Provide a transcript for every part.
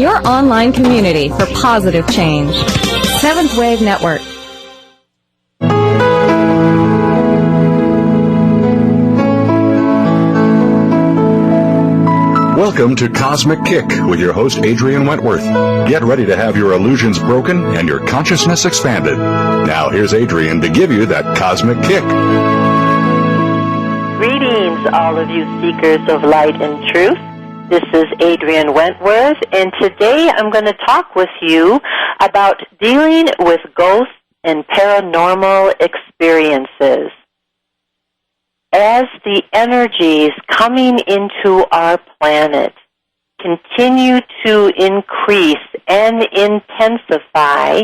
your online community for positive change. Seventh Wave Network. Welcome to Cosmic Kick with your host, Adrian Wentworth. Get ready to have your illusions broken and your consciousness expanded. Now, here's Adrian to give you that Cosmic Kick. Greetings, all of you seekers of light and truth. This is Adrian Wentworth, and today I'm going to talk with you about dealing with ghosts and paranormal experiences. As the energies coming into our planet continue to increase and intensify,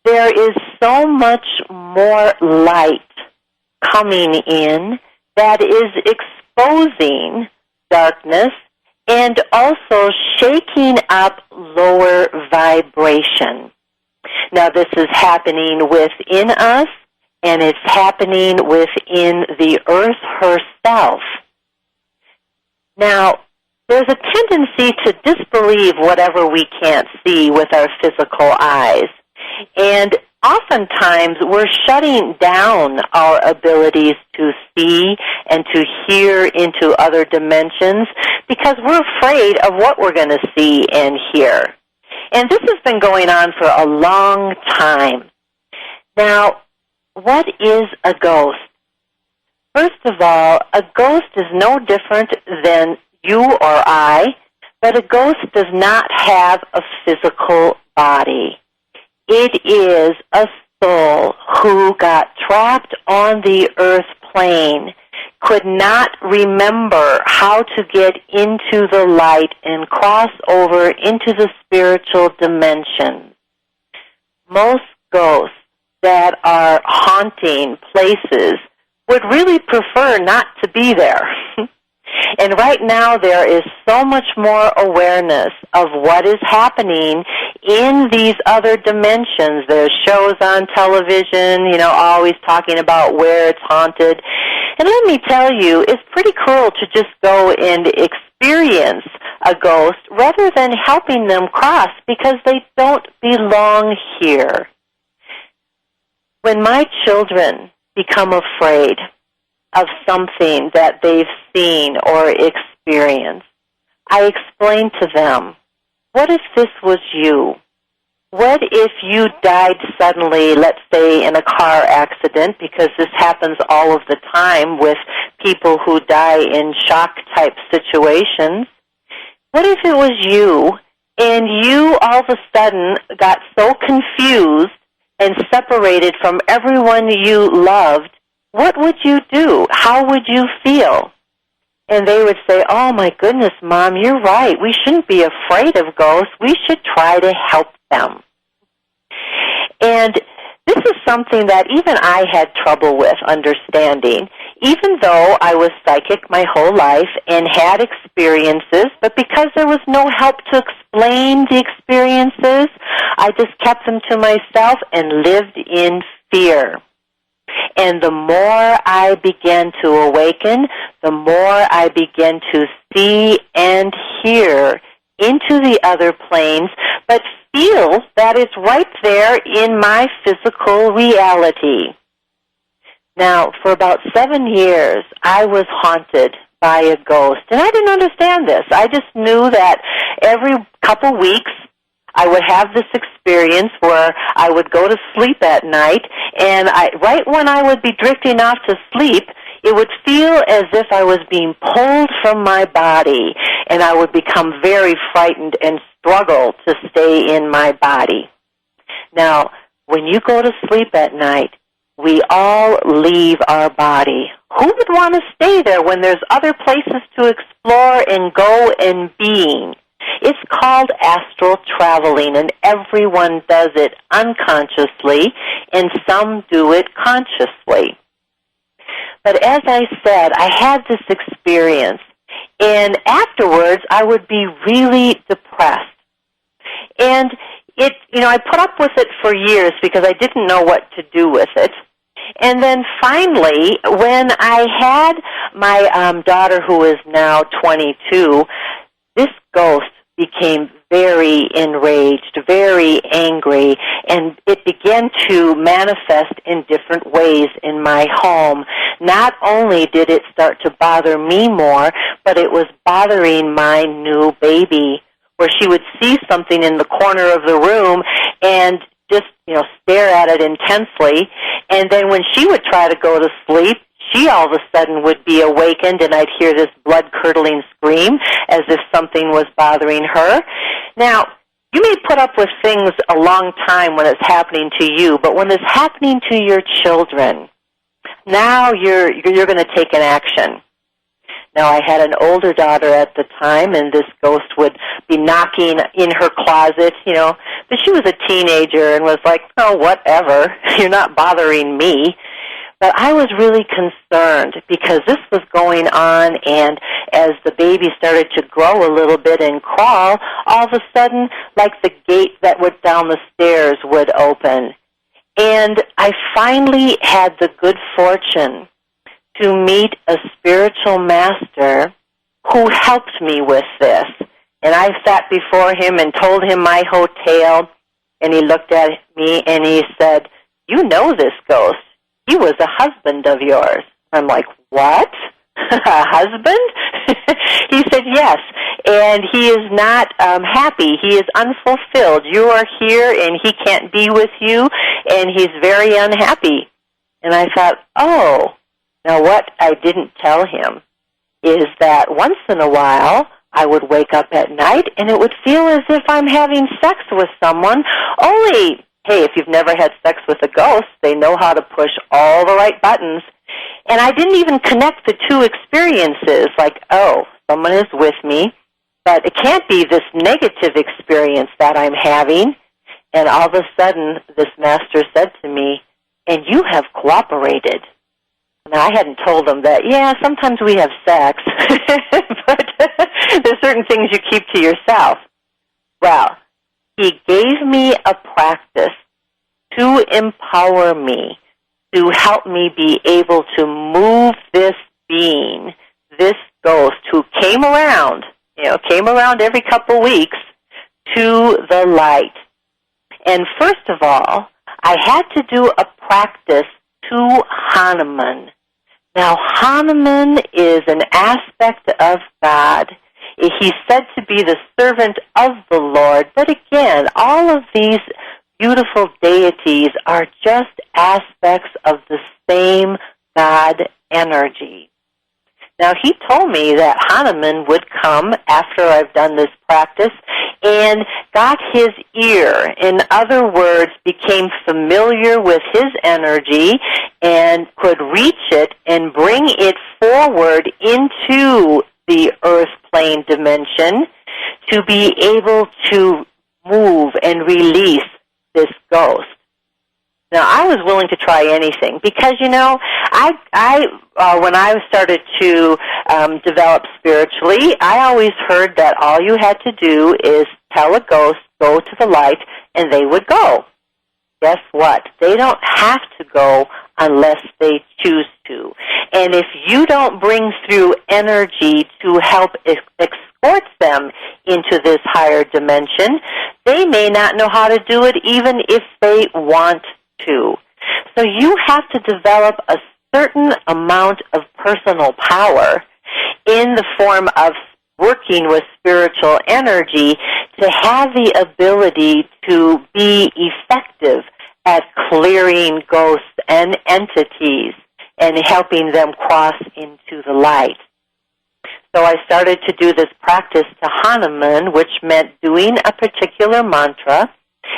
there is so much more light coming in that is exposing darkness and also shaking up lower vibration. Now, this is happening within us, and it's happening within the earth herself. Now, there's a tendency to disbelieve whatever we can't see with our physical eyes. And oftentimes we're shutting down our abilities to see and to hear into other dimensions because we're afraid of what we're going to see and hear. And this has been going on for a long time. Now, what is a ghost? First of all, a ghost is no different than you or I, but a ghost does not have a physical body. It is a soul who got trapped on the earth plane, could not remember how to get into the light and cross over into the spiritual dimension. Most ghosts that are haunting places would really prefer not to be there. And right now there is so much more awareness of what is happening in these other dimensions. There's shows on television, always talking about where it's haunted. And let me tell you, it's pretty cruel to just go and experience a ghost rather than helping them cross because they don't belong here. When my children become afraid of something that they've seen or experienced, I explain to them, what if this was you? What if you died suddenly, let's say in a car accident, because this happens all of the time with people who die in shock-type situations. What if it was you, and you all of a sudden got so confused and separated from everyone you loved? What would you do? How would you feel? And they would say, oh, my goodness, Mom, you're right. We shouldn't be afraid of ghosts. We should try to help them. And this is something that even I had trouble with understanding, even though I was psychic my whole life and had experiences, but because there was no help to explain the experiences, I just kept them to myself and lived in fear. And the more I began to awaken, the more I began to see and hear into the other planes, but feel that it's right there in my physical reality. Now, for about 7 years, I was haunted by a ghost, and I didn't understand this. I just knew that every couple weeks I would have this experience where I would go to sleep at night, and right when I would be drifting off to sleep, it would feel as if I was being pulled from my body, and I would become very frightened and struggle to stay in my body. Now, when you go to sleep at night, we all leave our body. Who would want to stay there when there's other places to explore and go and being? It's called astral traveling, and everyone does it unconsciously, and some do it consciously. But as I said, I had this experience, and afterwards I would be really depressed. And I put up with it for years because I didn't know what to do with it. And then finally, when I had my daughter, who is now 22, this ghost became very enraged, very angry, and it began to manifest in different ways in my home. Not only did it start to bother me more, but it was bothering my new baby, where she would see something in the corner of the room and just, stare at it intensely. And then when she would try to go to sleep, she all of a sudden would be awakened, and I'd hear this blood-curdling scream as if something was bothering her. Now, you may put up with things a long time when it's happening to you, but when it's happening to your children, now you're going to take an action. Now, I had an older daughter at the time, and this ghost would be knocking in her closet, but she was a teenager and was like, oh, whatever, you're not bothering me. But I was really concerned because this was going on, and as the baby started to grow a little bit and crawl, all of a sudden, like the gate that went down the stairs would open. And I finally had the good fortune to meet a spiritual master who helped me with this. And I sat before him and told him my whole tale, and he looked at me and he said, you know this ghost. He was a husband of yours. I'm like, what? A husband? He said, yes, and he is not happy. He is unfulfilled. You are here, and he can't be with you, and he's very unhappy. And I thought, oh, now what I didn't tell him is that once in a while I would wake up at night, and it would feel as if I'm having sex with someone, only, hey, if you've never had sex with a ghost, they know how to push all the right buttons. And I didn't even connect the two experiences, like, oh, someone is with me, but it can't be this negative experience that I'm having. And all of a sudden, this master said to me, and you have cooperated. Now, I hadn't told him that, yeah, sometimes we have sex, but there's certain things you keep to yourself. Well, he gave me a practice to empower me, to help me be able to move this being, this ghost who came around every couple weeks, to the light. And first of all, I had to do a practice to Hanuman. Now, Hanuman is an aspect of God. He's said to be the servant of the Lord, but again, all of these beautiful deities are just aspects of the same God energy. Now, he told me that Hanuman would come after I've done this practice and got his ear. In other words, became familiar with his energy and could reach it and bring it forward into the earth plane dimension to be able to move and release this ghost. Now, I was willing to try anything because, I when I started to develop spiritually, I always heard that all you had to do is tell a ghost, go to the light, and they would go. Guess what? They don't have to go unless they choose to. And if you don't bring through energy to help escort them into this higher dimension, they may not know how to do it even if they want to. So you have to develop a certain amount of personal power in the form of working with spiritual energy to have the ability to be effective at clearing ghosts and entities and helping them cross into the light. So I started to do this practice to Hanuman, which meant doing a particular mantra.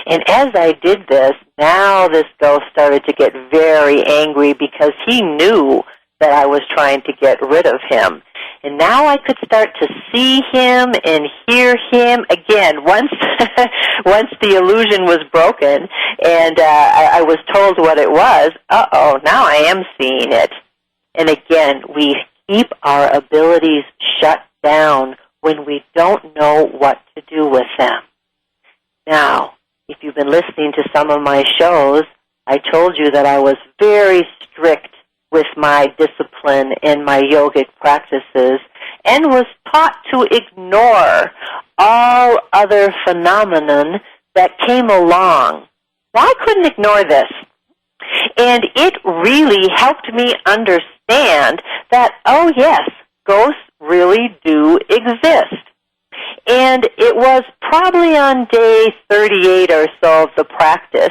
And as I did this, now this ghost started to get very angry because he knew that I was trying to get rid of him. And now I could start to see him and hear him again. Once the illusion was broken and I was told what it was, now I am seeing it. And again, we keep our abilities shut down when we don't know what to do with them. Now, if you've been listening to some of my shows, I told you that I was very strict with my discipline and my yogic practices and was taught to ignore all other phenomenon that came along. Well, I couldn't ignore this. And it really helped me understand that, oh yes, ghosts really do exist. And it was probably on day 38 or so of the practice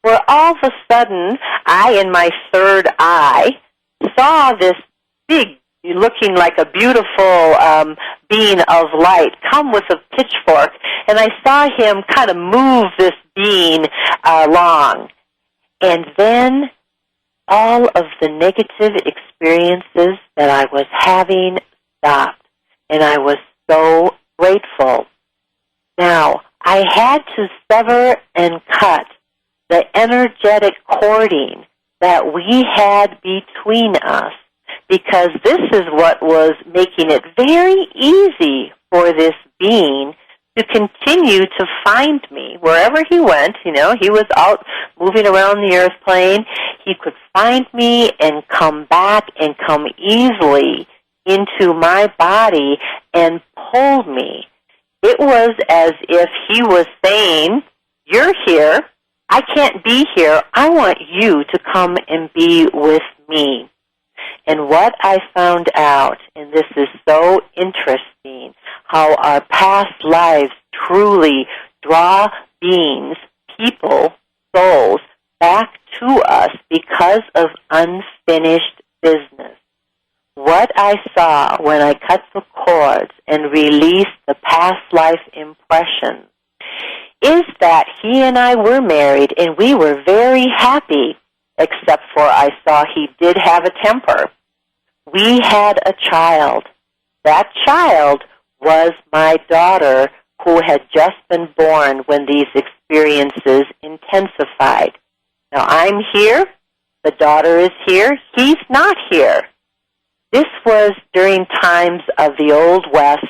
where all of a sudden I, in my third eye, saw this big, looking like a beautiful being of light come with a pitchfork, and I saw him kind of move this being along. And then all of the negative experiences that I was having stopped, and I was so grateful. Now, I had to sever and cut the energetic cording that we had between us, because this is what was making it very easy for this being to continue to find me wherever he went. You know, he was out moving around the earth plane. He could find me and come back and come easily into my body and pull me. It was as if he was saying, you're here, I can't be here, I want you to come and be with me. And what I found out, and this is so interesting, how our past lives truly draw beings, people, souls, back to us because of unfinished business. What I saw when I cut the cords and released the past life impressions is that he and I were married and we were very happy, except for I saw he did have a temper. We had a child. That child was my daughter, who had just been born when these experiences intensified. Now I'm here, the daughter is here, he's not here. This was during times of the Old West,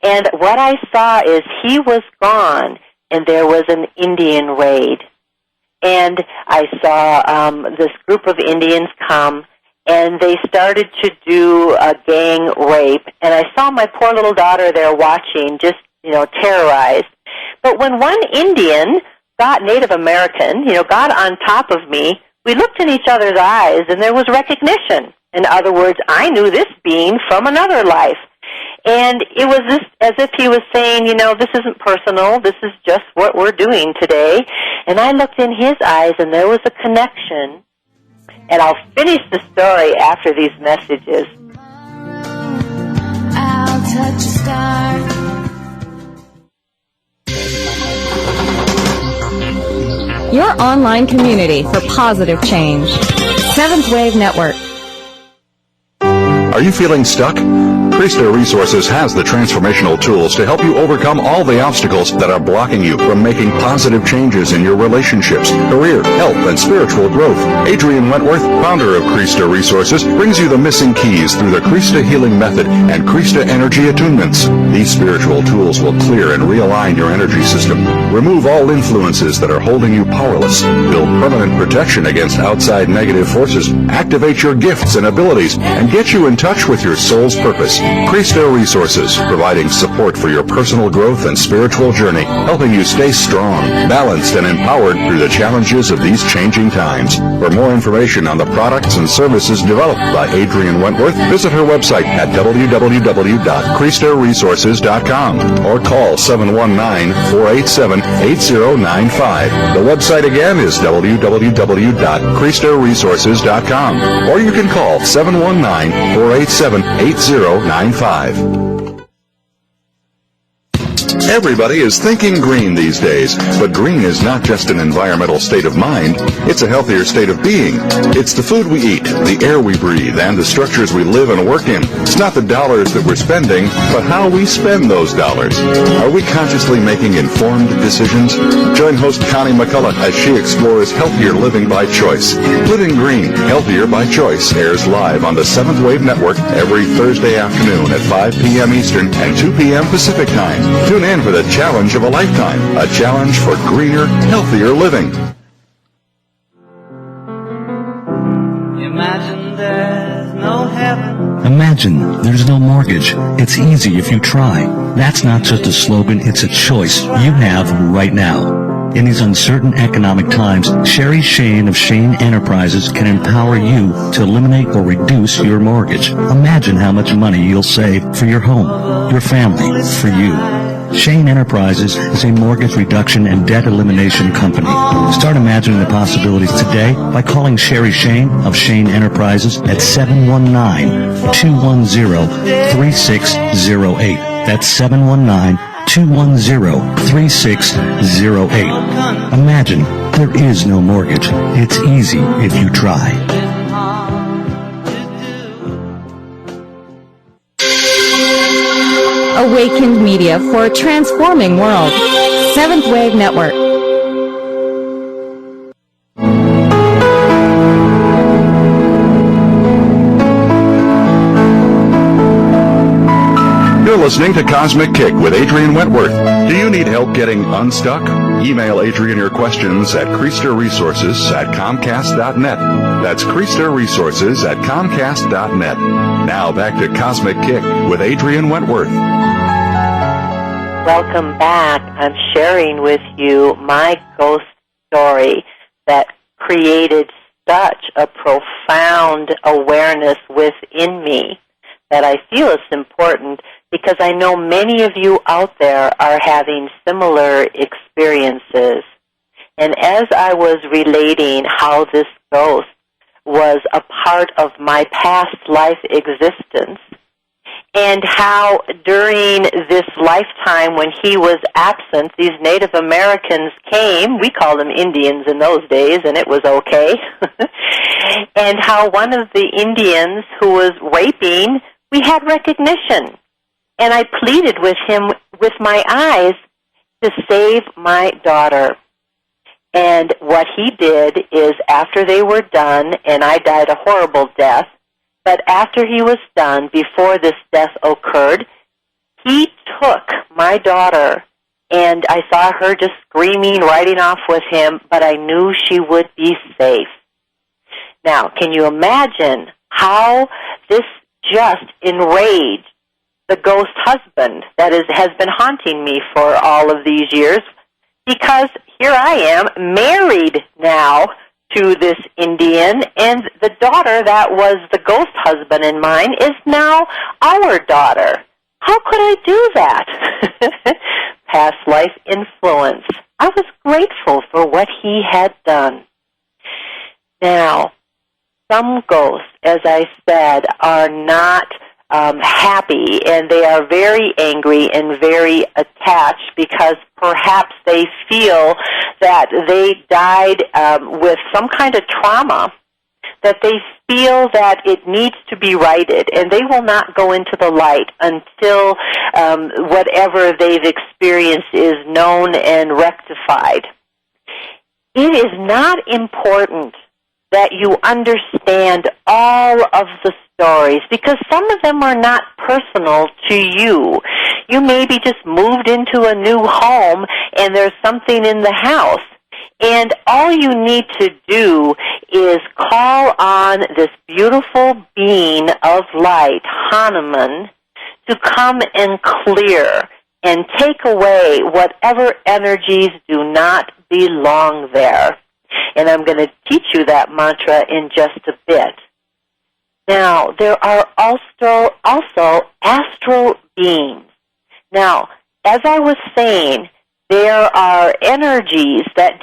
and what I saw is he was gone, and there was an Indian raid. And I saw this group of Indians come, and they started to do a gang rape. And I saw my poor little daughter there watching, just, terrorized. But when one Indian got Native American, got on top of me, we looked in each other's eyes, and there was recognition. In other words, I knew this being from another life. And it was just as if he was saying, this isn't personal, this is just what we're doing today. And I looked in his eyes, and there was a connection. And I'll finish the story after these messages. I'll touch a star. Your online community for positive change. Seventh Wave Network. Are you feeling stuck? Crista Resources has the transformational tools to help you overcome all the obstacles that are blocking you from making positive changes in your relationships, career, health, and spiritual growth. Adrian Wentworth, founder of Crista Resources, brings you the missing keys through the Crista Healing Method and Crista Energy Attunements. These spiritual tools will clear and realign your energy system, remove all influences that are holding you powerless, build permanent protection against outside negative forces, activate your gifts and abilities, and get you in touch with your soul's purpose. Crista Resources, providing support for your personal growth and spiritual journey, helping you stay strong, balanced, and empowered through the challenges of these changing times. For more information on the products and services developed by Adrian Wentworth, visit her website at www.cristaresources.com or call 719-487-8095. The website again is www.cristaresources.com, or you can call 719-487-8095. Everybody is thinking green these days, but green is not just an environmental state of mind, it's a healthier state of being. It's the food we eat, the air we breathe, and the structures we live and work in. It's not the dollars that we're spending, but how we spend those dollars. Are we consciously making informed decisions? Join host Connie McCullough as she explores healthier living by choice. Living Green, Healthier by Choice airs live on the Seventh Wave Network every Thursday afternoon at 5 p.m. Eastern and 2 p.m. Pacific Time. Tune in for the challenge of a lifetime, a challenge for greener, healthier living. Imagine there's no heaven. Imagine there's no mortgage. It's easy if you try. That's not just a slogan, it's a choice you have right now. In these uncertain economic times, Sherry Shane of Shane Enterprises can empower you to eliminate or reduce your mortgage. Imagine how much money you'll save for your home, your family, for you. Shane Enterprises is a mortgage reduction and debt elimination company. Start imagining the possibilities today by calling Sherry Shane of Shane Enterprises at 719-210-3608. That's 719-210-3608. Imagine there is no mortgage. It's easy if you try. Awakened Media for a transforming world. Seventh Wave Network. You're listening to Cosmic Kick with Adrian Wentworth. Do you need help getting unstuck? Email Adrian your questions at ChriesterResources@Comcast.net. That's ChriesterResources@Comcast.net. Now back to Cosmic Kick with Adrian Wentworth. Welcome back. I'm sharing with you my ghost story that created such a profound awareness within me that I feel is important because I know many of you out there are having similar experiences. And as I was relating how this ghost was a part of my past life existence, and how during this lifetime when he was absent, these Native Americans came, we called them Indians in those days, and it was okay, and how one of the Indians who was raping, we had recognition. And I pleaded with him with my eyes to save my daughter. And what he did is after they were done, and I died a horrible death, but after he was done, before this death occurred, he took my daughter, and I saw her just screaming, riding off with him, but I knew she would be safe. Now, can you imagine how this just enraged the ghost husband that has been haunting me for all of these years? Because here I am, married now to this Indian, and the daughter that was the ghost husband in mine is now our daughter. How could I do that? Past life influence. I was grateful for what he had done. Now, some ghosts, as I said, are not happy, and they are very angry and very attached because perhaps they feel that they died with some kind of trauma, that they feel that it needs to be righted, and they will not go into the light until whatever they've experienced is known and rectified. It is not important that you understand all of the stories, because some of them are not personal to you. You maybe just moved into a new home and there's something in the house. And all you need to do is call on this beautiful being of light, Hanuman, to come and clear and take away whatever energies do not belong there. And I'm going to teach you that mantra in just a bit. Now, there are also astral beings. Now, as I was saying, there are energies that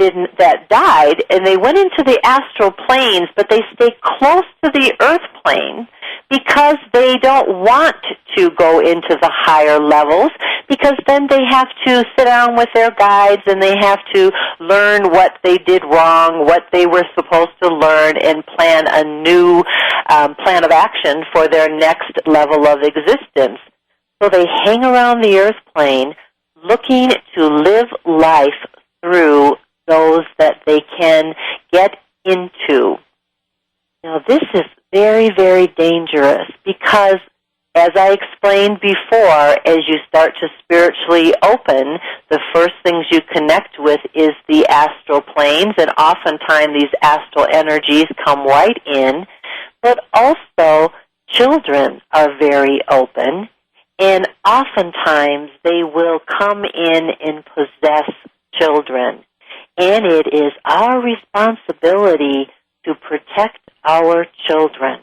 died, and they went into the astral planes, but they stay close to the earth plane because they don't want to go into the higher levels, because then they have to sit down with their guides and they have to learn what they did wrong, what they were supposed to learn, and plan a new plan of action for their next level of existence. So they hang around the earth plane looking to live life through those that they can get into. Now, this is very, very dangerous because, as I explained before, as you start to spiritually open, the first things you connect with is the astral planes, and oftentimes these astral energies come right in, but also children children are very open, and oftentimes they will come in and possess children. And it is our responsibility to protect our children.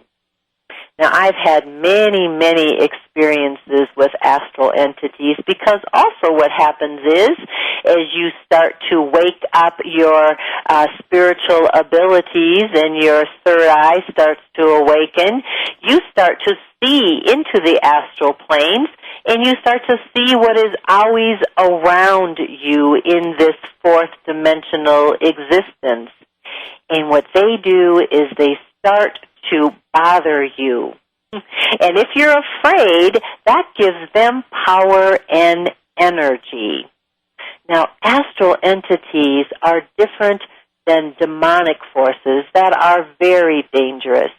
Now, I've had many, many experiences with astral entities, because also what happens is, as you start to wake up your spiritual abilities and your third eye starts to awaken, you start to see into the astral planes, and you start to see what is always around you in this fourth dimensional existence. And what they do is they start to bother you. And if you're afraid, that gives them power and energy. Now, astral entities are different than demonic forces that are very dangerous.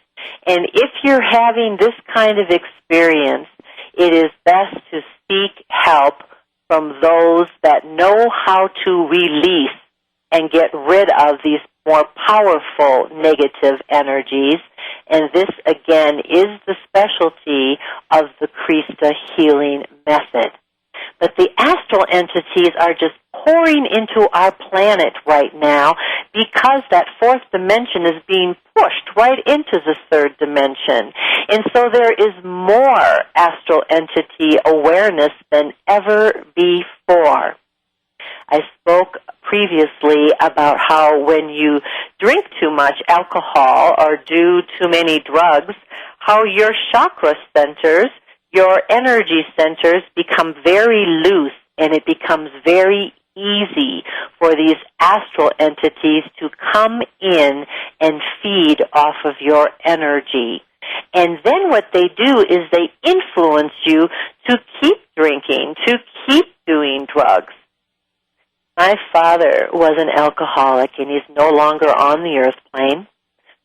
And if you're having this kind of experience, it is best to seek help from those that know how to release and get rid of these more powerful negative energies. And this, again, is the specialty of the Krista healing method. But the astral entities are just pouring into our planet right now, because that fourth dimension is being pushed right into the third dimension. And so there is more astral entity awareness than ever before. I spoke previously about how when you drink too much alcohol or do too many drugs, how your chakra centers, your energy centers, become very loose, and it becomes very easy for these astral entities to come in and feed off of your energy. And then what they do is they influence you to keep drinking, to keep doing drugs. My father was an alcoholic, and he's no longer on the earth plane.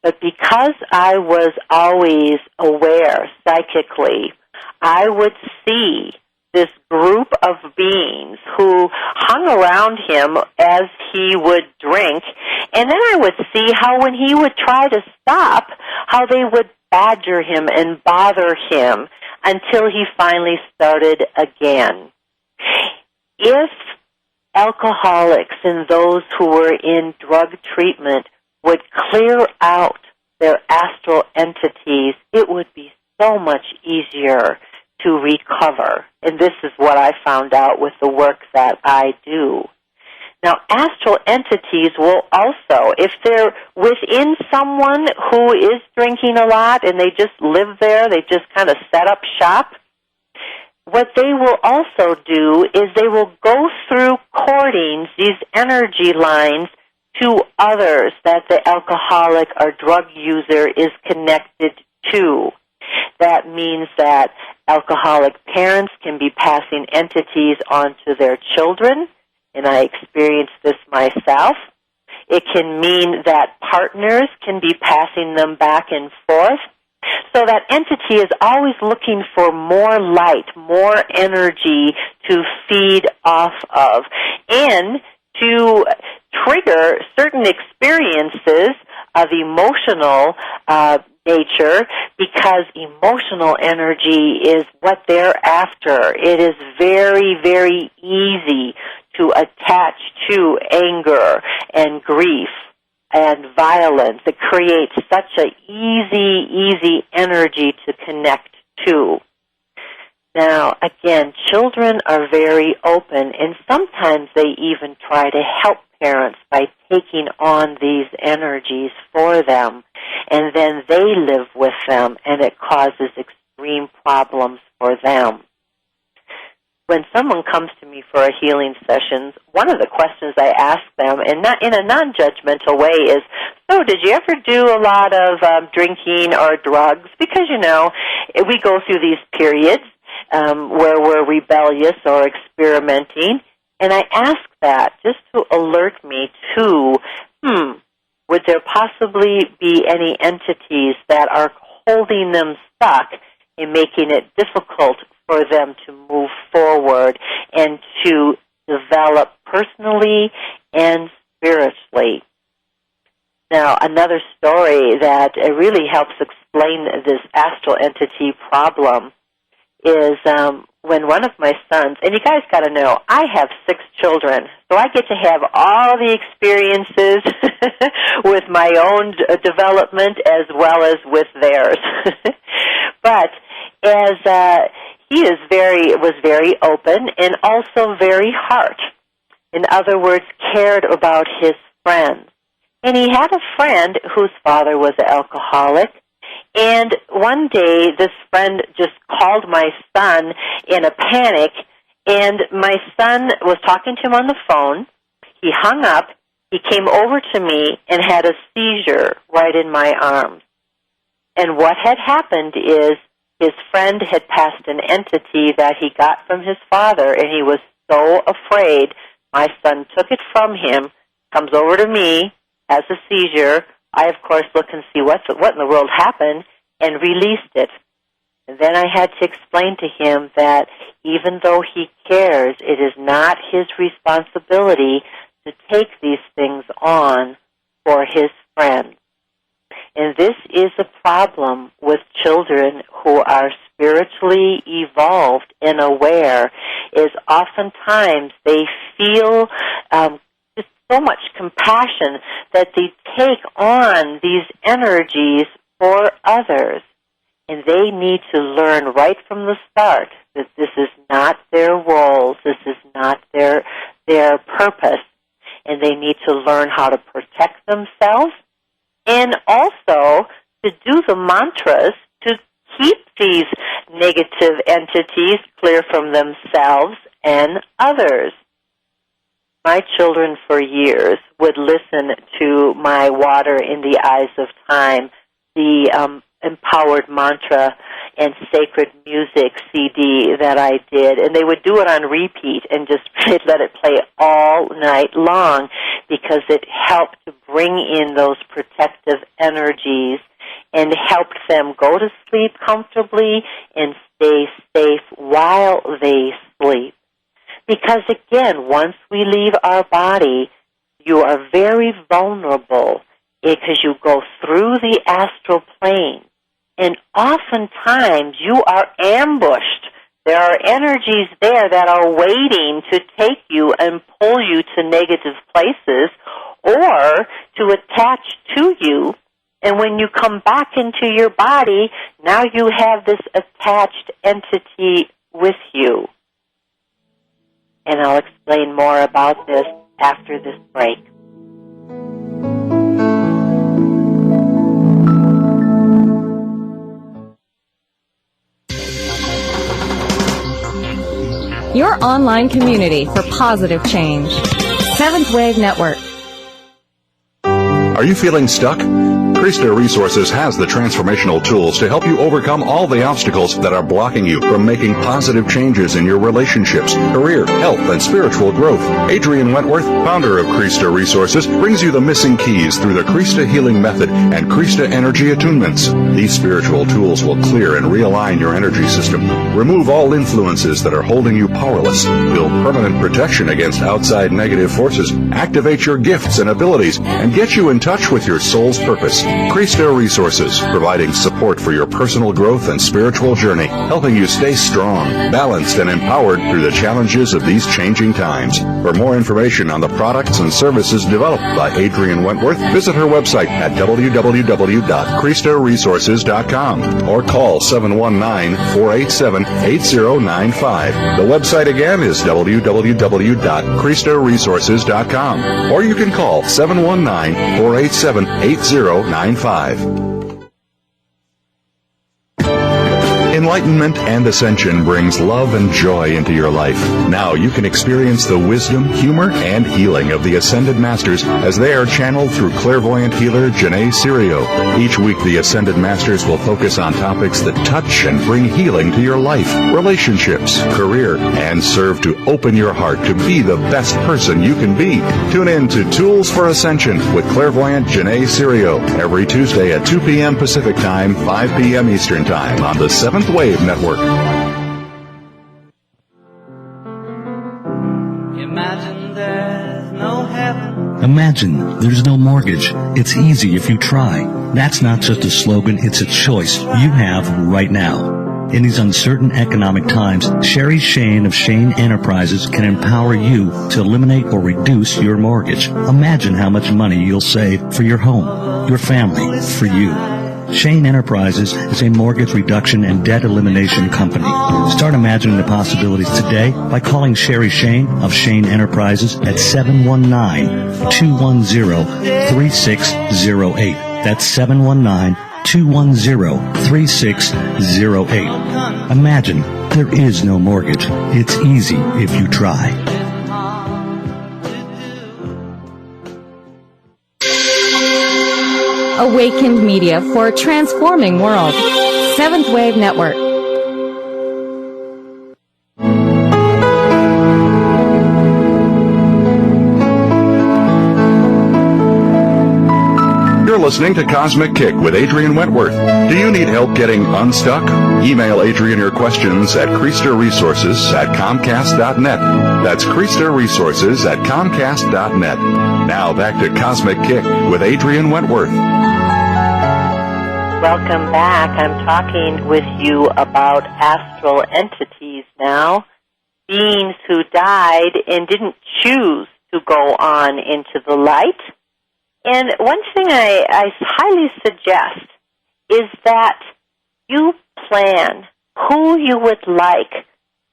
But because I was always aware psychically, I would see this group of beings who hung around him as he would drink, and then I would see how when he would try to stop, how they would badger him and bother him until he finally started again. If alcoholics and those who were in drug treatment would clear out their astral entities, it would be so much easier to recover. And this is what I found out with the work that I do. Now, astral entities will also, if they're within someone who is drinking a lot and they just live there, they just kind of set up shop, what they will also do is they will go through cordings, these energy lines, to others that the alcoholic or drug user is connected to. That means that alcoholic parents can be passing entities on to their children, and I experienced this myself. It can mean that partners can be passing them back and forth. So that entity is always looking for more light, more energy to feed off of, and to trigger certain experiences of emotional nature, because emotional energy is what they're after. It is very, very easy to attach to anger and grief and violence. It creates such an easy energy to connect to. Now, again, children are very open, and sometimes they even try to help parents by taking on these energies for them, and then they live with them, and it causes extreme problems for them. When someone comes to me for a healing session, one of the questions I ask them, and not in a non-judgmental way, is, so did you ever do a lot of drinking or drugs? Because, you know, we go through these periods where we're rebellious or experimenting, and I ask that just to alert me to, would there possibly be any entities that are holding them stuck and making it difficult for them to move forward and to develop personally and spiritually? Now, another story that really helps explain this astral entity problem is when one of my sons, and you guys got to know, I have 6 children, so I get to have all the experiences with my own development as well as with theirs. But as he was very open and also very heart. In other words, cared about his friends. And he had a friend whose father was an alcoholic. And one day, this friend just called my son in a panic, and my son was talking to him on the phone. He hung up. He came over to me and had a seizure right in my arms. And what had happened is his friend had passed an entity that he got from his father, and he was so afraid. My son took it from him, comes over to me, has a seizure. I, of course, look and see what in the world happened and released it. And then I had to explain to him that even though he cares, it is not his responsibility to take these things on for his friends. And this is a problem with children who are spiritually evolved and aware, is oftentimes they feel just so much compassion that they take on these energies for others. And they need to learn right from the start that this is not their roles, this is not their purpose, and they need to learn how to protect themselves and also to do the mantras to keep these negative entities clear from themselves and others. My children for years would listen to my Water in the Eyes of Time, the empowered mantra and sacred music CD that I did, and they would do it on repeat and just let it play all night long because it helped to bring in those protective energies and helped them go to sleep comfortably and stay safe while they sleep. Because again, once we leave our body, you are very vulnerable because you go through the astral plane. And oftentimes you are ambushed. There are energies there that are waiting to take you and pull you to negative places or to attach to you. And when you come back into your body, now you have this attached entity with you. And I'll explain more about this after this break. Your online community for positive change. Seventh Wave Network. Are you feeling stuck? Krista Resources has the transformational tools to help you overcome all the obstacles that are blocking you from making positive changes in your relationships, career, health, and spiritual growth. Adrienne Wentworth, founder of Krista Resources, brings you the missing keys through the Krista Healing Method and Krista Energy Attunements. These spiritual tools will clear and realign your energy system, remove all influences that are holding you powerless, build permanent protection against outside negative forces, activate your gifts and abilities, and get you in touch with your soul's purpose. Krista Resources, providing support for your personal growth and spiritual journey, helping you stay strong, balanced, and empowered through the challenges of these changing times. For more information on the products and services developed by Adrienne Wentworth, visit her website at www.KristaResources.com or call 719-487-8095. The website again is www.KristaResources.com, or you can call 719-487-8095. Enlightenment and ascension brings love and joy into your life. Now you can experience the wisdom, humor, and healing of the Ascended Masters as they are channeled through clairvoyant healer Janae Serio. Each week, the Ascended Masters will focus on topics that touch and bring healing to your life, relationships, career, and serve to open your heart to be the best person you can be. Tune in to Tools for Ascension with clairvoyant Janae Serio every Tuesday at 2 p.m. Pacific Time, 5 p.m. Eastern Time on the 7th Wave Network. Imagine there's no heaven. Imagine there's no mortgage. It's easy if you try. That's not just a slogan, it's a choice you have right now. In these uncertain economic times, Sherry Shane of Shane Enterprises can empower you to eliminate or reduce your mortgage. Imagine how much money you'll save for your home, your family, for you. Shane Enterprises is a mortgage reduction and debt elimination company. Start imagining the possibilities today by calling Sherry Shane of Shane Enterprises at 719-210-3608. That's 719-210-3608. Imagine there is no mortgage. It's easy if you try. Awakened Media for a transforming world. Seventh Wave Network. You're listening to Cosmic Kick with Adrian Wentworth. Do you need help getting unstuck? Email Adrian your questions at ChriesterResources@Comcast.net. That's ChriesterResources@Comcast.net. Now back to Cosmic Kick with Adrian Wentworth. Welcome back. I'm talking with you about astral entities now, beings who died and didn't choose to go on into the light. And one thing I highly suggest is that you plan who you would like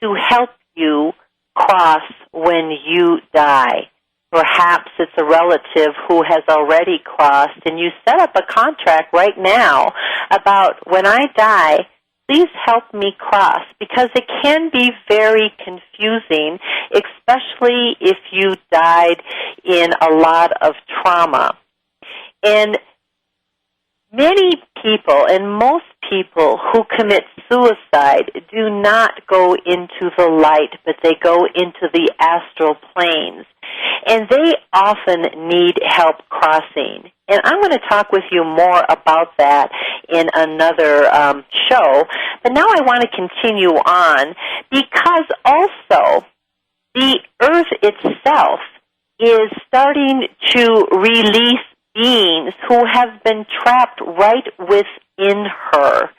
to help you cross when you die. Perhaps it's a relative who has already crossed, and you set up a contract right now about, when I die, please help me cross, because it can be very confusing, especially if you died in a lot of trauma. And many people, and most people who commit suicide, do not go into the light, but they go into the astral planes. And they often need help crossing. And I'm going to talk with you more about that in another show. But now I want to continue on, because also the Earth itself is starting to release beings who have been trapped right within her.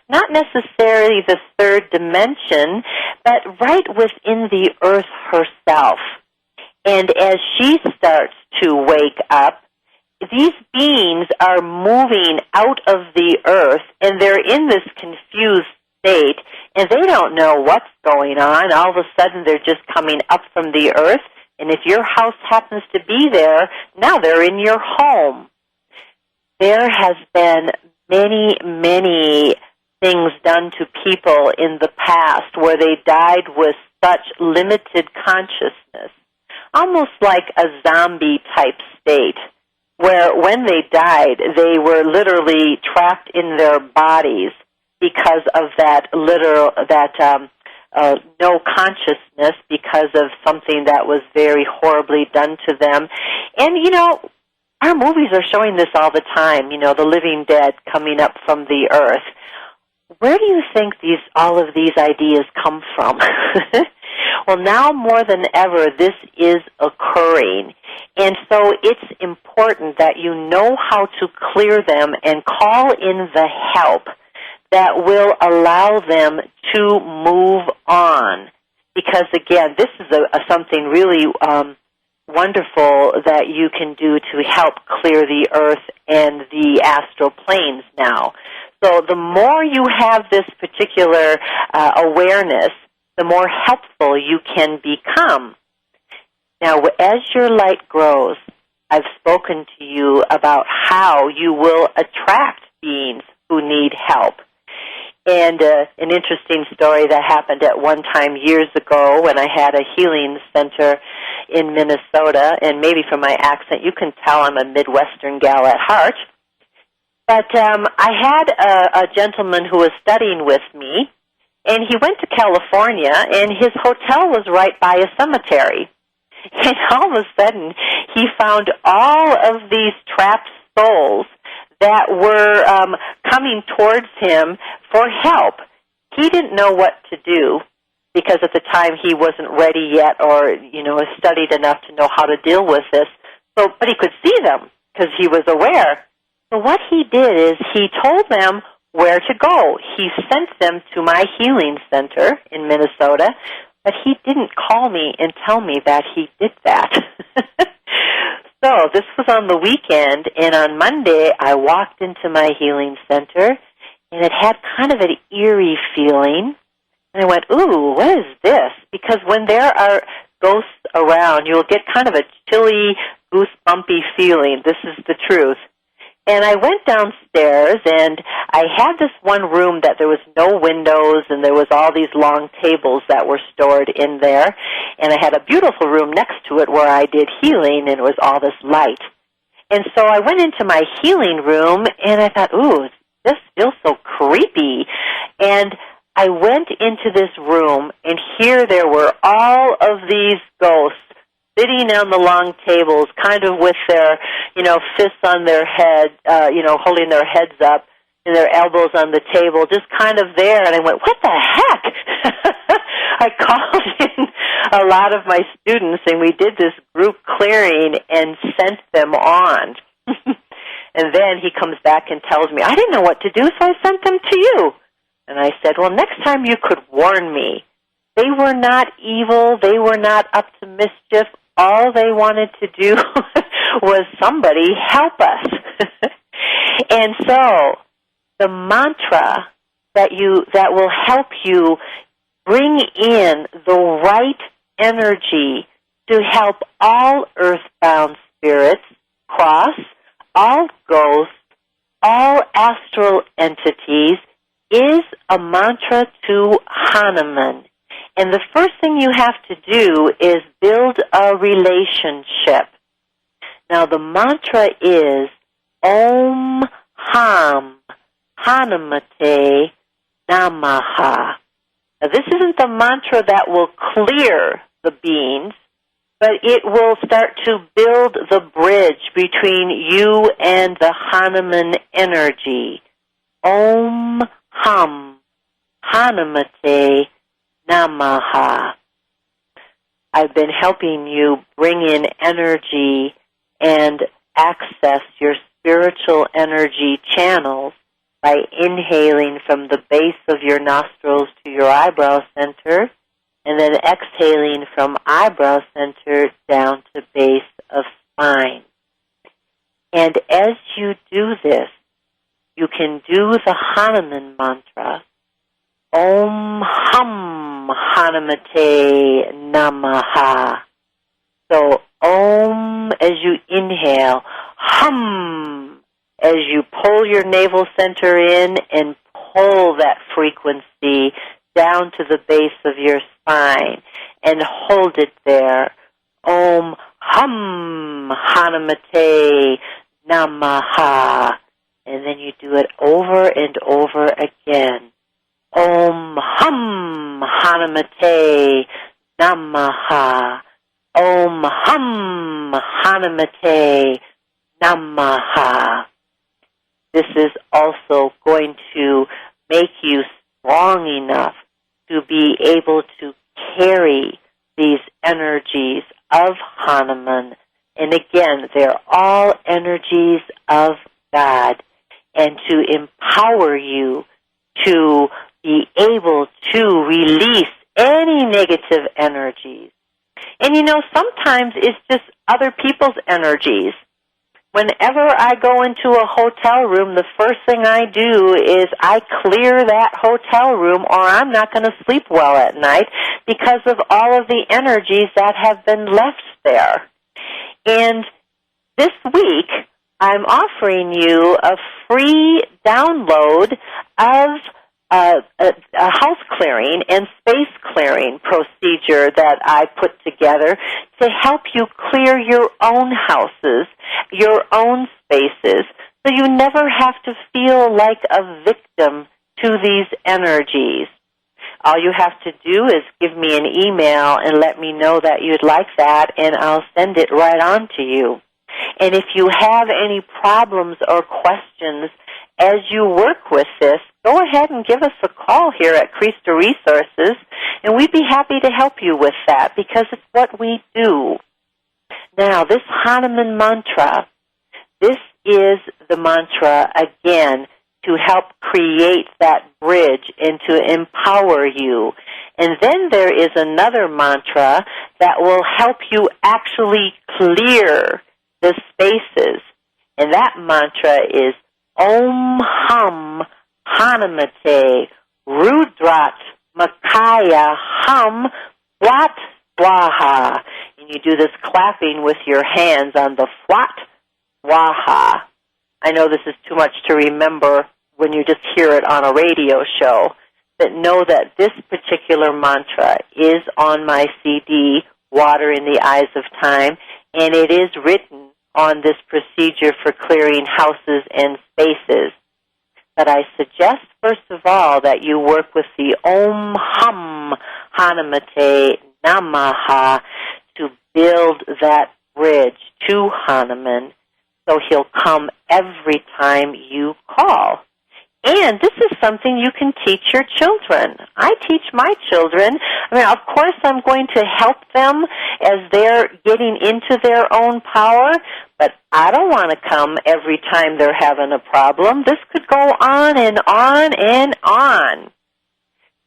Not necessarily the third dimension, but right within the Earth herself. And as she starts to wake up, these beings are moving out of the Earth, and they're in this confused state, and they don't know what's going on. All of a sudden, they're just coming up from the Earth, and if your house happens to be there, now they're in your home. There has been many, many things done to people in the past where they died with such limited consciousness, almost like a zombie-type state, where when they died, they were literally trapped in their bodies because of that no consciousness, because of something that was very horribly done to them. And, you know, our movies are showing this all the time, you know, the living dead coming up from the Earth. Where do you think all of these ideas come from? Well, now more than ever, this is occurring. And so it's important that you know how to clear them and call in the help that will allow them to move on. Because, again, this is something really wonderful that you can do to help clear the Earth and the astral planes now. So the more you have this particular awareness, the more helpful you can become. Now, as your light grows, I've spoken to you about how you will attract beings who need help. And an interesting story that happened at one time years ago when I had a healing center in Minnesota, and maybe from my accent you can tell I'm a Midwestern gal at heart. But I had a gentleman who was studying with me, and he went to California, and his hotel was right by a cemetery. And all of a sudden, he found all of these trapped souls that were coming towards him for help. He didn't know what to do, because at the time he wasn't ready yet, or, you know, studied enough to know how to deal with this. So, but he could see them because he was aware. So what he did is he told them where to go. He sent them to my healing center in Minnesota, but he didn't call me and tell me that he did that. So this was on the weekend, and on Monday I walked into my healing center, and it had kind of an eerie feeling. And I went, ooh, what is this? Because when there are ghosts around, you'll get kind of a chilly, goosebumpy feeling. This is the truth. And I went downstairs, and I had this one room that there was no windows, and there was all these long tables that were stored in there. And I had a beautiful room next to it where I did healing, and it was all this light. And so I went into my healing room, and I thought, ooh, this feels so creepy. And I went into this room, and here there were all of these ghosts sitting on the long tables, kind of with their, fists on their head, holding their heads up and their elbows on the table, just kind of there. And I went, what the heck? I called in a lot of my students, and we did this group clearing and sent them on. And then he comes back and tells me, I didn't know what to do, so I sent them to you. And I said, well, next time you could warn me. They were not evil. They were not up to mischief. All they wanted to do was somebody help us. And so the mantra that will help you bring in the right energy to help all earthbound spirits cross, all ghosts, all astral entities, is a mantra to Hanuman. And the first thing you have to do is build a relationship. Now, the mantra is Om Ham Hanumate Namaha. Now, this isn't the mantra that will clear the beings, but it will start to build the bridge between you and the Hanuman energy. Om Ham Hanumate Namaha. I've been helping you bring in energy and access your spiritual energy channels by inhaling from the base of your nostrils to your eyebrow center, and then exhaling from eyebrow center down to base of spine. And as you do this, you can do the Hanuman mantra, Om Hum Hanumate Namaha. So Om as you inhale, Hum as you pull your navel center in and pull that frequency down to the base of your spine and hold it there. Om Hum Hanumate Namaha. And then you do it over and over again. Om Hum Hanumate Namaha. Om Hum Hanumate Namaha. This is also going to make you strong enough to be able to carry these energies of Hanuman. And again, they're all energies of God, and to empower you to be able to release any negative energies. And sometimes it's just other people's energies. Whenever I go into a hotel room, the first thing I do is I clear that hotel room, or I'm not going to sleep well at night because of all of the energies that have been left there. And this week, I'm offering you a free download of a house clearing and space clearing procedure that I put together to help you clear your own houses, your own spaces, so you never have to feel like a victim to these energies. All you have to do is give me an email and let me know that you'd like that, and I'll send it right on to you. And if you have any problems or questions as you work with this, go ahead and give us a call here at Creaster Resources, and we'd be happy to help you with that because it's what we do. Now, this Hanuman mantra, this is the mantra again to help create that bridge and to empower you. And then there is another mantra that will help you actually clear the spaces. And that mantra is Om Hum Hanamate Rudrat Makaya Hum Wat Swaha. And you do this clapping with your hands on the Wat Swaha. I know this is too much to remember when you just hear it on a radio show, but know that this particular mantra is on my CD, Water in the Eyes of Time, and it is written on this procedure for clearing houses and spaces. But I suggest, first of all, that you work with the Om Hum Hanamate Namaha to build that bridge to Hanuman so he'll come every time you call. And this is something you can teach your children. I teach my children. I mean, of course, I'm going to help them as they're getting into their own power, but I don't want to come every time they're having a problem. This could go on and on and on.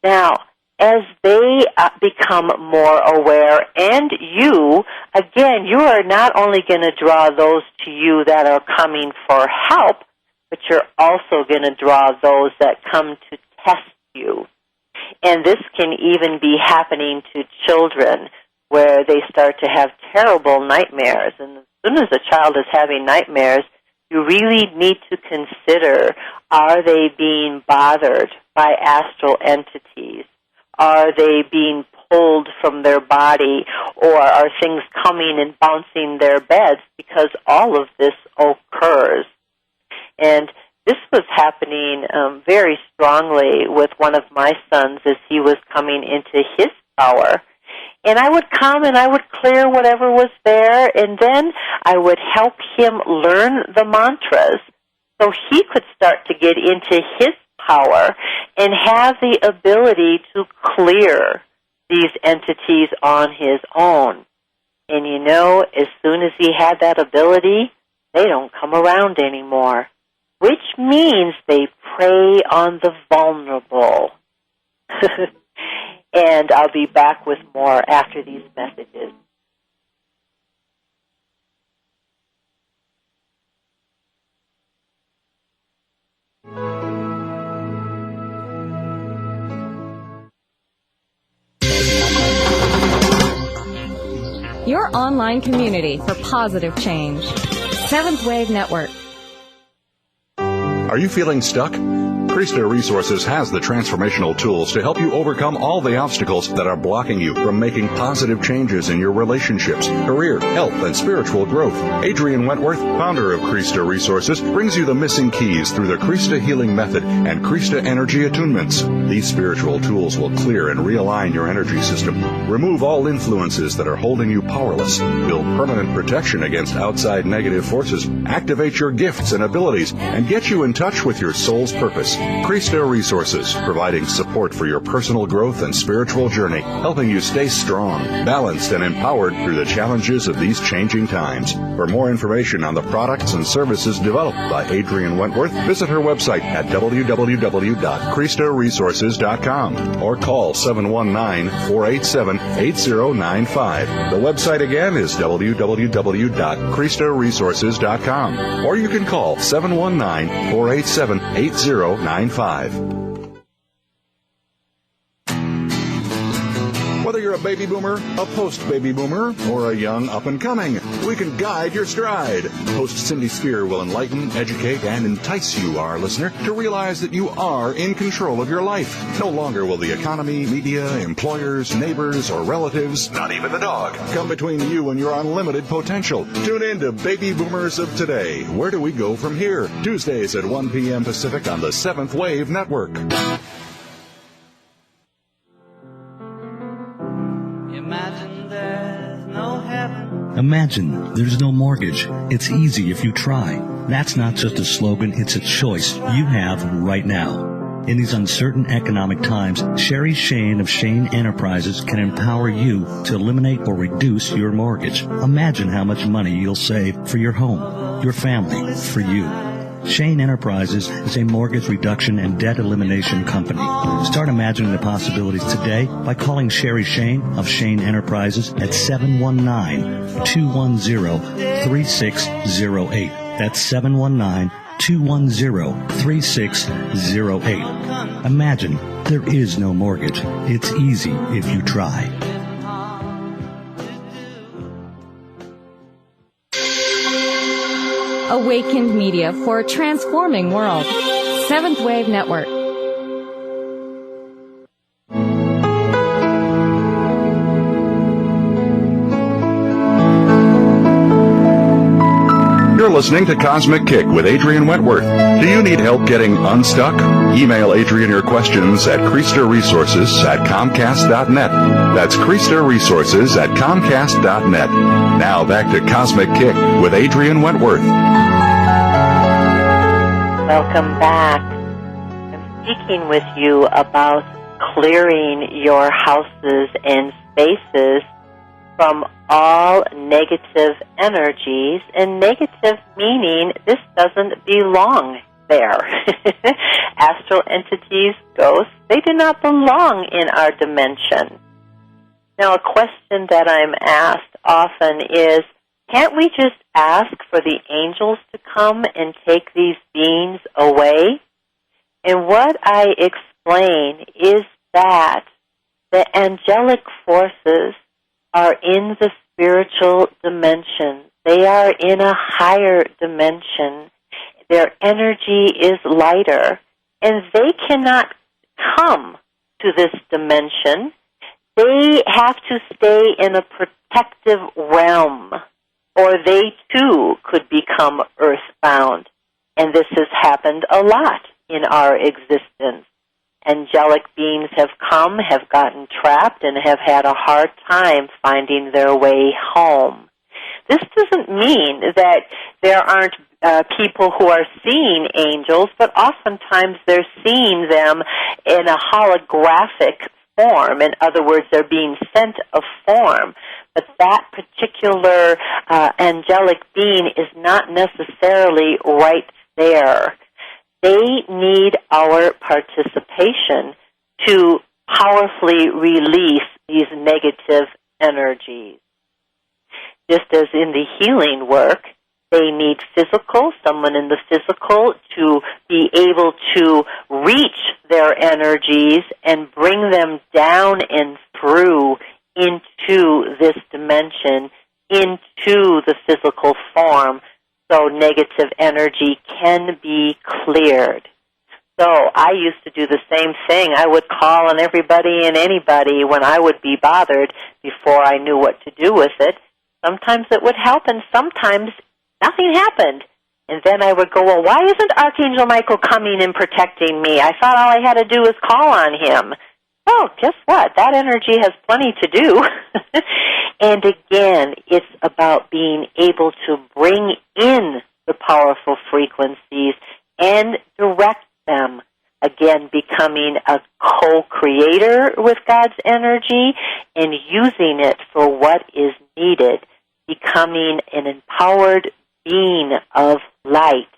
Now, as they become more aware, and you, again, you are not only going to draw those to you that are coming for help, but you're also going to draw those that come to test you. And this can even be happening to children where they start to have terrible nightmares. And as soon as a child is having nightmares, you really need to consider, are they being bothered by astral entities? Are they being pulled from their body, or are things coming and bouncing their beds? Because all of this occurs. And this was happening very strongly with one of my sons as he was coming into his power. And I would come and I would clear whatever was there, and then I would help him learn the mantras so he could start to get into his power and have the ability to clear these entities on his own. And you know, as soon as he had that ability, they don't come around anymore, which means they prey on the vulnerable. And I'll be back with more after these messages. Your online community for positive change. Seventh Wave Network. Are you feeling stuck? Krista Resources has the transformational tools to help you overcome all the obstacles that are blocking you from making positive changes in your relationships, career, health, and spiritual growth. Adrian Wentworth, founder of Krista Resources, brings you the missing keys through the Krista Healing Method and Krista Energy Attunements. These spiritual tools will clear and realign your energy system, remove all influences that are holding you powerless, build permanent protection against outside negative forces, activate your gifts and abilities, and get you in touch with your soul's purpose. Krista Resources, providing support for your personal growth and spiritual journey, helping you stay strong, balanced, and empowered through the challenges of these changing times. For more information on the products and services developed by Adrian Wentworth, visit her website at www.KristaResources.com or call 719-487-8095. The website again is www.KristaResources.com, or you can call 719-487-8095. Whether you're a baby boomer, a post-baby boomer, or a young up-and-coming, we can guide your stride. Host Cindy Spear will enlighten, educate, and entice you, our listener, to realize that you are in control of your life. No longer will the economy, media, employers, neighbors, or relatives, not even the dog, come between you and your unlimited potential. Tune in to Baby Boomers of Today. Where do we go from here? Tuesdays at 1 p.m. Pacific on the Seventh Wave Network. Imagine there's no mortgage. It's easy if you try. That's not just a slogan, it's a choice you have right now. In these uncertain economic times, Sherry Shane of Shane Enterprises can empower you to eliminate or reduce your mortgage. Imagine how much money you'll save for your home, your family, for you. Shane Enterprises is a mortgage reduction and debt elimination company. Start imagining the possibilities today by calling Sherry Shane of Shane Enterprises at 719-210-3608. That's 719-210-3608. Imagine there is no mortgage. It's easy if you try. Awakened media for a transforming world. Seventh Wave Network. You're listening to Cosmic Kick with Adrian Wentworth. Do you need help getting unstuck? Email Adrian your questions at CreasterResources@Comcast.net. That's CreasterResources@Comcast.net. Now back to Cosmic Kick with Adrian Wentworth. Welcome back. I'm speaking with you about clearing your houses and spaces from all negative energies, and negative meaning this doesn't belong there. Astral entities, ghosts, they do not belong in our dimension. Now, a question that I'm asked often is, can't we just ask for the angels to come and take these beings away? And what I explain is that the angelic forces are in the spiritual dimension. They are in a higher dimension. Their energy is lighter, and they cannot come to this dimension. They have to stay in a protective realm, or they too could become earthbound. And this has happened a lot in our existence. Angelic beings have come, have gotten trapped, and have had a hard time finding their way home. This doesn't mean that there aren't people who are seeing angels, but oftentimes they're seeing them in a holographic form. In other words, they're being sent a form. But that particular angelic being is not necessarily right there. They need our participation to powerfully release these negative energies. Just as in the healing work, they need someone in the physical to be able to reach their energies and bring them down and through into this dimension, into the physical form, so negative energy can be cleared. So I used to do the same thing. I would call on everybody and anybody when I would be bothered before I knew what to do with it. Sometimes it would help, and sometimes nothing happened. And then I would go, well, why isn't Archangel Michael coming and protecting me? I thought all I had to do was call on him. Well, guess what? That energy has plenty to do. And again, it's about being able to bring in the powerful frequencies and direct them. Again, becoming a co-creator with God's energy and using it for what is needed. Becoming an empowered being of light.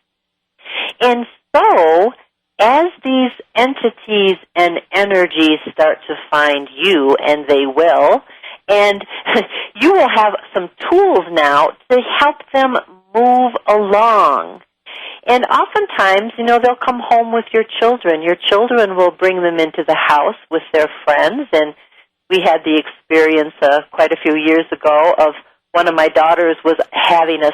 And so, as these entities and energies start to find you, and they will, and you will have some tools now to help them move along. And oftentimes, they'll come home with your children. Your children will bring them into the house with their friends, and we had the experience quite a few years ago of one of my daughters was at a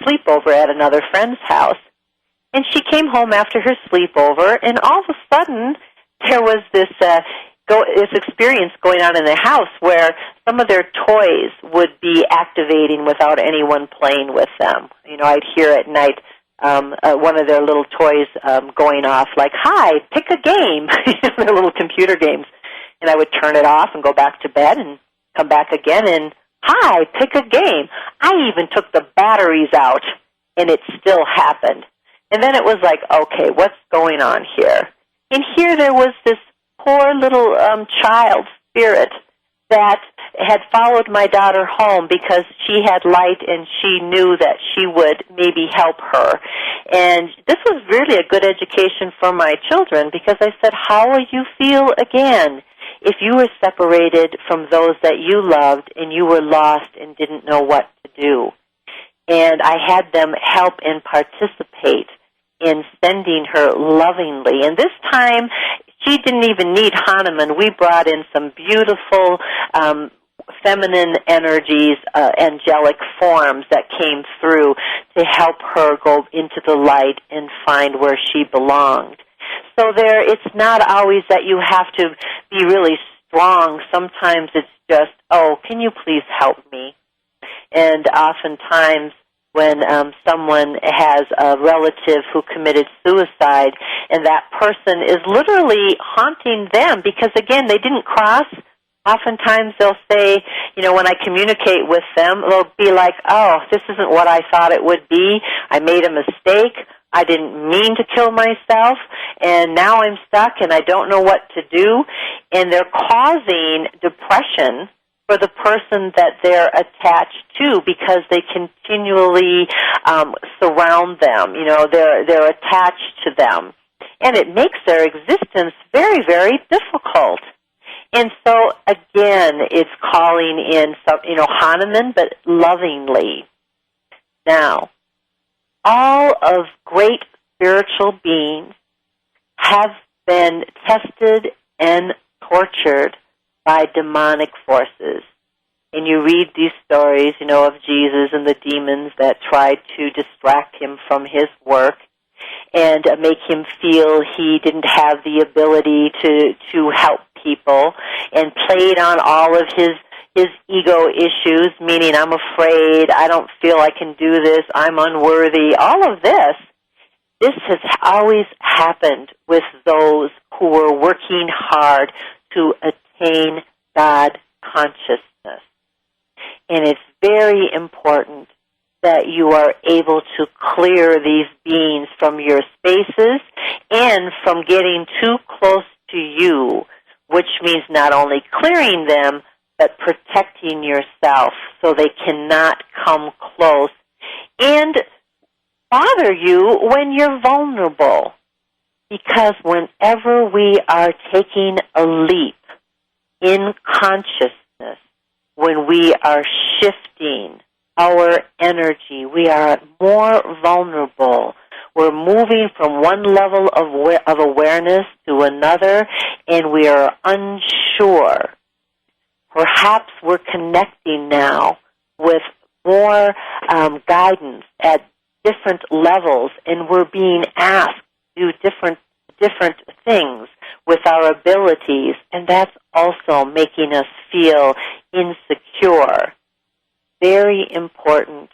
sleepover at another friend's house. And she came home after her sleepover, and all of a sudden there was this experience going on in the house where some of their toys would be activating without anyone playing with them. I'd hear at night one of their little toys going off like, "Hi, pick a game," their little computer games. And I would turn it off and go back to bed and come back again and, "Hi, pick a game." I even took the batteries out, and it still happened. And then it was like, okay, what's going on here? And here there was this poor little child spirit that had followed my daughter home because she had light and she knew that she would maybe help her. And this was really a good education for my children because I said, how will you feel again if you were separated from those that you loved and you were lost and didn't know what to do? And I had them help and participate in sending her lovingly. And this time, she didn't even need Hanuman. We brought in some beautiful feminine energies, angelic forms that came through to help her go into the light and find where she belonged. So it's not always that you have to be really strong. Sometimes it's just, oh, can you please help me? And oftentimes when someone has a relative who committed suicide and that person is literally haunting them because, again, they didn't cross. Oftentimes they'll say, when I communicate with them, they'll be like, oh, this isn't what I thought it would be. I made a mistake. I didn't mean to kill myself, and now I'm stuck and I don't know what to do. And they're causing depression for the person that they're attached to because they continually surround them. They're attached to them. And it makes their existence very, very difficult. And so, again, it's calling in some, Hanuman, but lovingly. Now, all of great spiritual beings have been tested and tortured by demonic forces. And you read these stories, of Jesus and the demons that tried to distract him from his work and make him feel he didn't have the ability to help people, and played on all of his ego issues, meaning I'm afraid, I don't feel I can do this, I'm unworthy. All of this has always happened with those who were working hard to attain God consciousness. And it's very important that you are able to clear these beings from your spaces and from getting too close to you, which means not only clearing them, but protecting yourself so they cannot come close and bother you when you're vulnerable. Because whenever we are taking a leap in consciousness, when we are shifting our energy, we are more vulnerable. We're moving from one level of awareness to another, and we are unsure. Perhaps we're connecting now with more guidance at different levels, and we're being asked to do different things with our abilities, and that's also making us feel insecure. Very important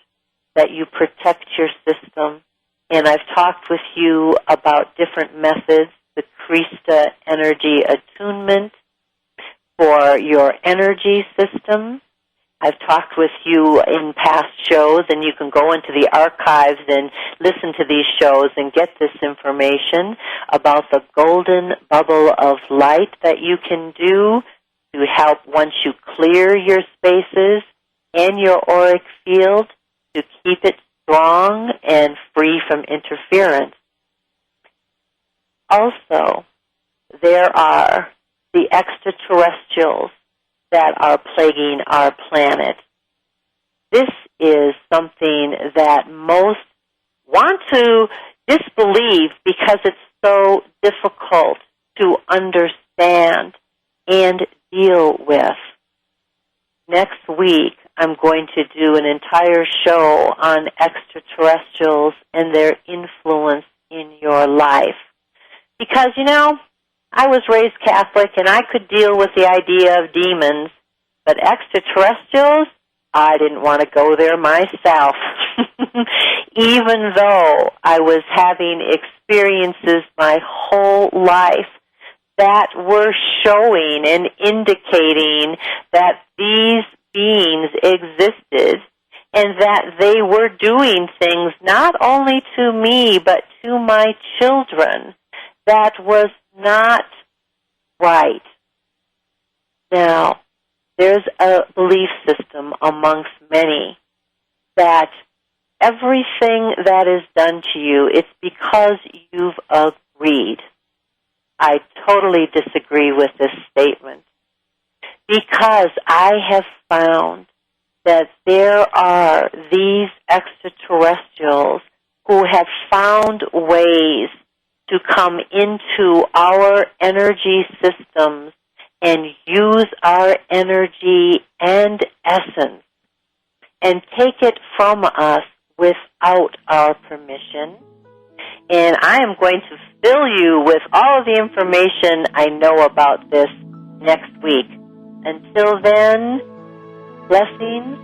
that you protect your system. And I've talked with you about different methods, the Krista energy attunement for your energy system. I've talked with you in past shows, and you can go into the archives and listen to these shows and get this information about the golden bubble of light that you can do to help once you clear your spaces and your auric field to keep it strong and free from interference. Also, there are the extraterrestrials that are plaguing our planet. This is something that most want to disbelieve because it's so difficult to understand and deal with. Next week, I'm going to do an entire show on extraterrestrials and their influence in your life. Because, I was raised Catholic and I could deal with the idea of demons, but extraterrestrials, I didn't want to go there myself. Even though I was having experiences my whole life that were showing and indicating that these beings existed and that they were doing things not only to me but to my children that was not right. Now, there's a belief system amongst many that everything that is done to you, it's because you've agreed. I totally disagree with this statement, because I have found that there are these extraterrestrials who have found ways to come into our energy systems and use our energy and essence and take it from us without our permission. And I am going to fill you with all of the information I know about this next week. Until then, blessings,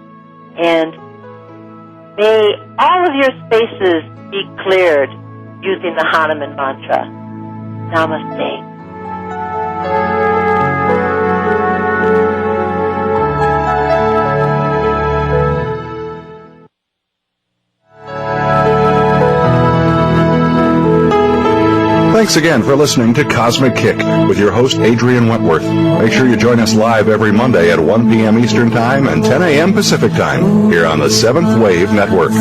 and may all of your spaces be cleared using the Hanuman mantra. Namaste. Thanks again for listening to Cosmic Kick with your host, Adrian Wentworth. Make sure you join us live every Monday at 1 p.m. Eastern Time and 10 a.m. Pacific Time here on the Seventh Wave Network.